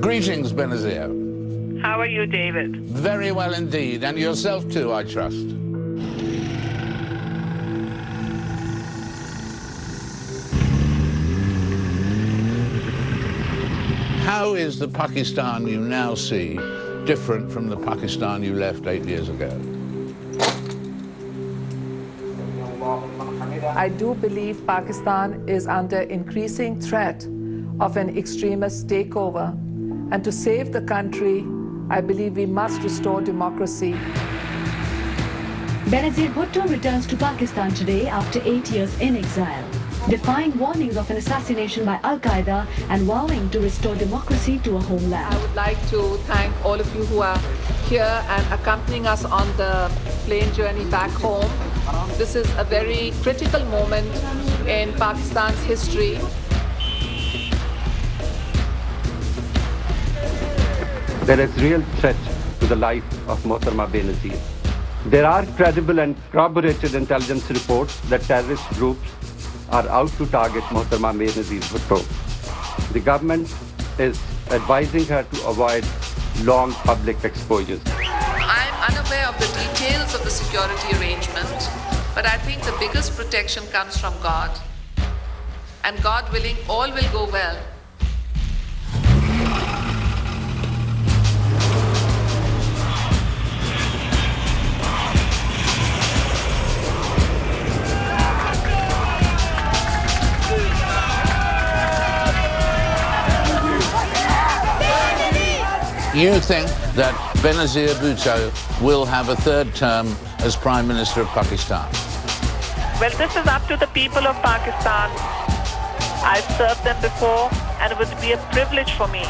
Greetings, Benazir. How are you, David? Very well indeed, and yourself too, I trust. How is the Pakistan you now see different from the Pakistan you left 8 years ago? I do believe Pakistan is under increasing threat of an extremist takeover. And to save the country, I believe we must restore democracy. Benazir Bhutto returns to Pakistan today after 8 years in exile, defying warnings of an assassination by Al-Qaeda and vowing to restore democracy to a homeland. I would like to thank all of you who are here and accompanying us on the plane journey back home. This is a very critical moment in Pakistan's history. There is real threat to the life of Mohtarma Benazir. There are credible and corroborated intelligence reports that terrorist groups are out to target Mohtarma Benazir Bhutto. The government is advising her to avoid long public exposures. I'm unaware of the details of the security arrangement, but I think the biggest protection comes from God. And God willing, all will go well. You think that Benazir Bhutto will have a third term as Prime Minister of Pakistan? Well, this is up to the people of Pakistan. I've served them before, and it would be a privilege for me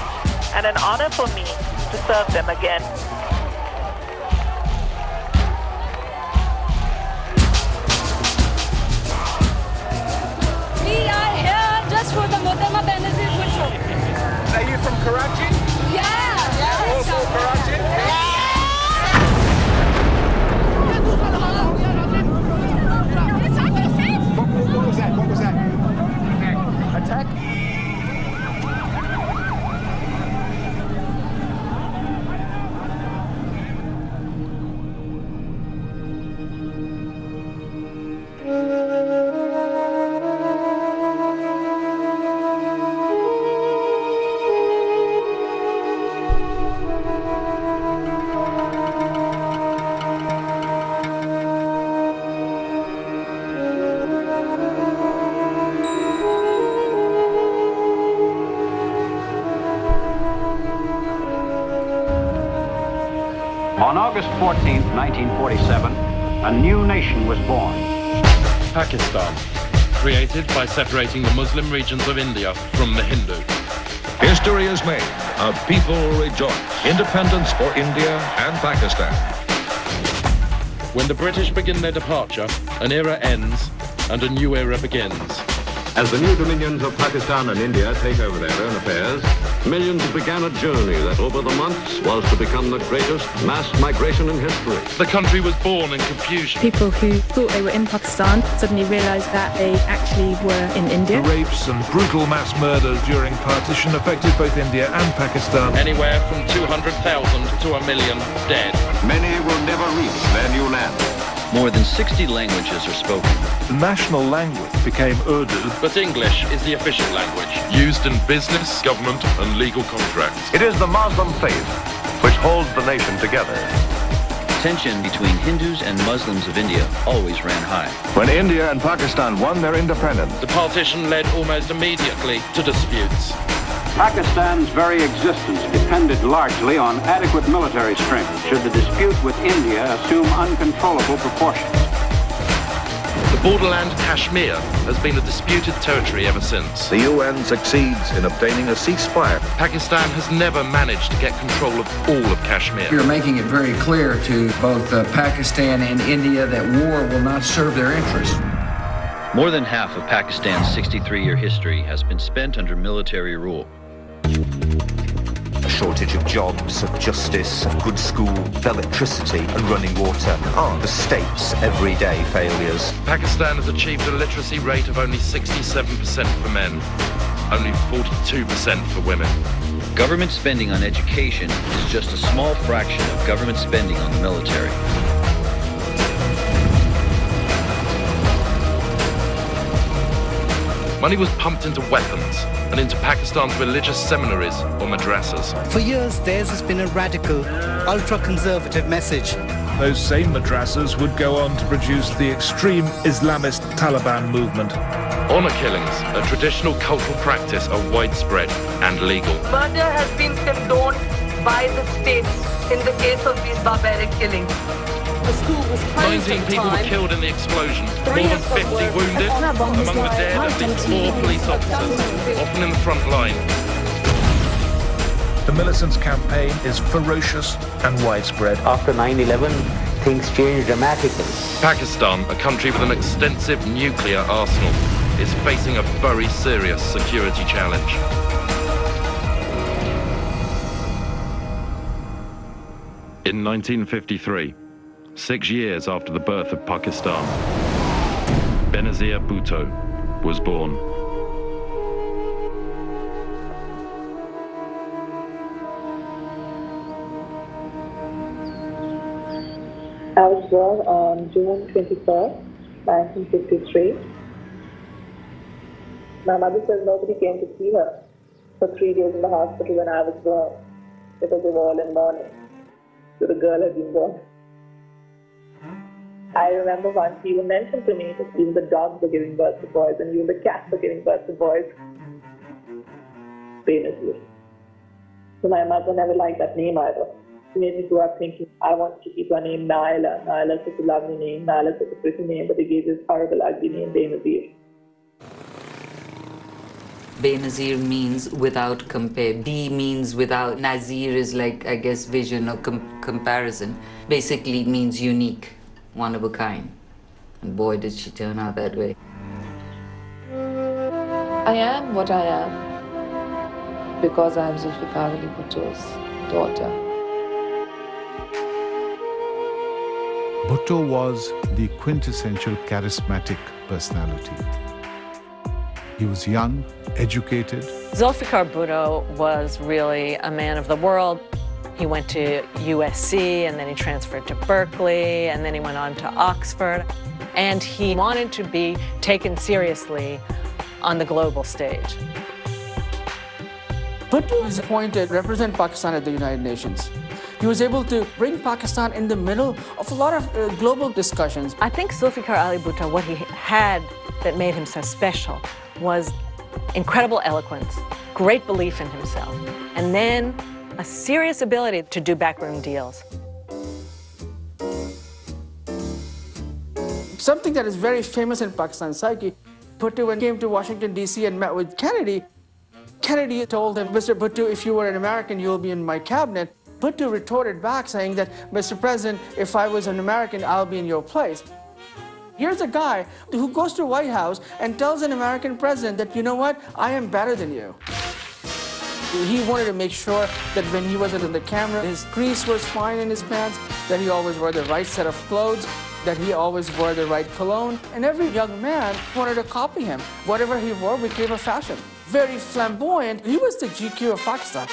and an honor for me to serve them again. We are here just for the Mohtarma Benazir Bhutto. Are you from Karachi? Yeah. Also Karachi? What was that? What was that? Attack? On August 14, 1947, a new nation was born. Pakistan, created by separating the Muslim regions of India from the Hindu. History is made. A people rejoice. Independence for India and Pakistan. When the British begin their departure, an era ends and a new era begins. As the new dominions of Pakistan and India take over their own affairs, millions began a journey that over the months was to become the greatest mass migration in history. The country was born in confusion. People who thought they were in Pakistan suddenly realised that they actually were in India. The rapes and brutal mass murders during partition affected both India and Pakistan. Anywhere from 200,000 to 1 million dead. Many will never reach their new land. More than 60 languages are spoken. The national language became Urdu. But English is the official language, used in business, government and legal contracts. It is the Muslim faith which holds the nation together. Tension between Hindus and Muslims of India always ran high. When India and Pakistan won their independence, The partition led almost immediately to disputes. Pakistan's very existence depended largely on adequate military strength should the dispute with India assume uncontrollable proportions. The borderland Kashmir has been a disputed territory ever since. the UN succeeds in obtaining a ceasefire. Pakistan has never managed to get control of all of Kashmir. You're making it very clear to both Pakistan and India that war will not serve their interests. More than half of Pakistan's 63-year history has been spent under military rule. A shortage of jobs, of justice, of good schools, of electricity and running water are the state's everyday failures. Pakistan has achieved a literacy rate of only 67% for men, only 42% for women. Government spending on education is just a small fraction of government spending on the military. Money was pumped into weapons and into Pakistan's religious seminaries or madrasas. For years, theirs has been a radical, ultra-conservative message. Those same madrasas would go on to produce the extreme Islamist Taliban movement. Honor killings, a traditional cultural practice, are widespread and legal. Murder has been condoned by the state in the case of these barbaric killings. The school was closed 19 at the people were time. killed in the explosions, more than 50 wounded. Among the dead, at least 4 police officers, often in the front line. The militants' campaign is ferocious and widespread. After 9/11, things changed dramatically. Pakistan, a country with an extensive nuclear arsenal, is facing a very serious security challenge. In 1953, 6 years after the birth of Pakistan, Benazir Bhutto was born. I was born on June 21st, 1953. My mother says nobody came to see her for 3 days in the hospital when I was born because they were all in mourning. So the girl had been born. I remember once you mentioned to me that even the dogs were giving birth to boys and even the cats were giving birth to boys. Benazir. So my mother never liked that name either. She made me grow up thinking, I want to keep her name Naila. Naila is such a lovely name, Naila is such a pretty name, but they gave this horrible, ugly name, Benazir. Benazir means without compare. B means without. Nazir is like, I guess, vision or comparison. Basically it means unique, one of a kind. And boy, did she turn out that way. I am what I am because I am Zulfikar Ali Bhutto's daughter. Bhutto was the quintessential charismatic personality. He was young, educated. Zulfikar Bhutto was really a man of the world. He went to USC, and then he transferred to Berkeley, and then he went on to Oxford. And he wanted to be taken seriously on the global stage. Bhutto was appointed to represent Pakistan at the United Nations. He was able to bring Pakistan in the middle of a lot of global discussions. I think Zulfikar Ali Bhutto, what he had that made him so special was incredible eloquence, great belief in himself, and then a serious ability to do backroom deals. Something that is very famous in Pakistan psyche, Bhutto, when he came to Washington, D.C. and met with Kennedy, Kennedy told him, Mr. Bhutto, if you were an American, you'll be in my cabinet. Bhutto retorted back saying that, Mr. President, if I was an American, I'll be in your place. Here's a guy who goes to the White House and tells an American president that, you know what, I am better than you. He wanted to make sure that when he was in the camera, his crease was fine in his pants, that he always wore the right set of clothes, that he always wore the right cologne. And every young man wanted to copy him. Whatever he wore became a fashion. Very flamboyant. He was the GQ of Pakistan.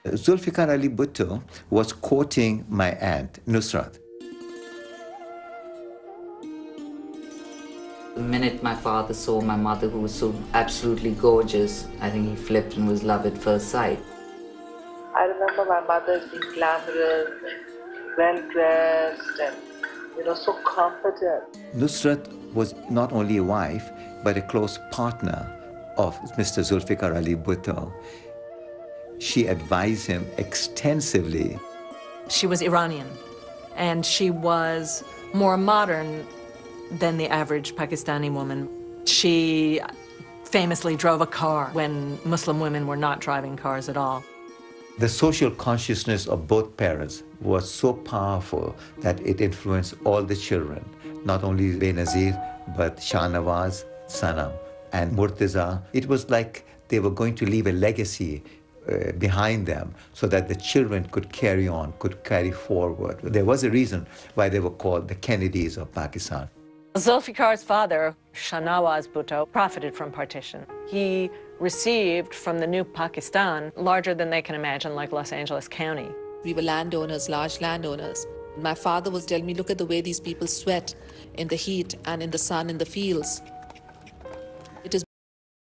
Zulfikar Ali Bhutto was courting my aunt, Nusrat. The minute my father saw my mother, who was so absolutely gorgeous, I think he flipped and was love at first sight. I remember my mother being glamorous and well-dressed and, so confident. Nusrat was not only a wife, but a close partner of Mr. Zulfikar Ali Bhutto. She advised him extensively. She was Iranian, and she was more modern than the average Pakistani woman. She famously drove a car when Muslim women were not driving cars at all. The social consciousness of both parents was so powerful that it influenced all the children, not only Benazir, but Shahnawaz, Sanam, and Murtaza. It was like they were going to leave a legacy behind them so that the children could carry on, could carry forward. There was a reason why they were called the Kennedys of Pakistan. Zulfikar's father, Shahnawaz Bhutto, profited from partition. He received from the new Pakistan larger than they can imagine, like Los Angeles County. We were landowners, large landowners. My father was telling me, look at the way these people sweat in the heat and in the sun in the fields.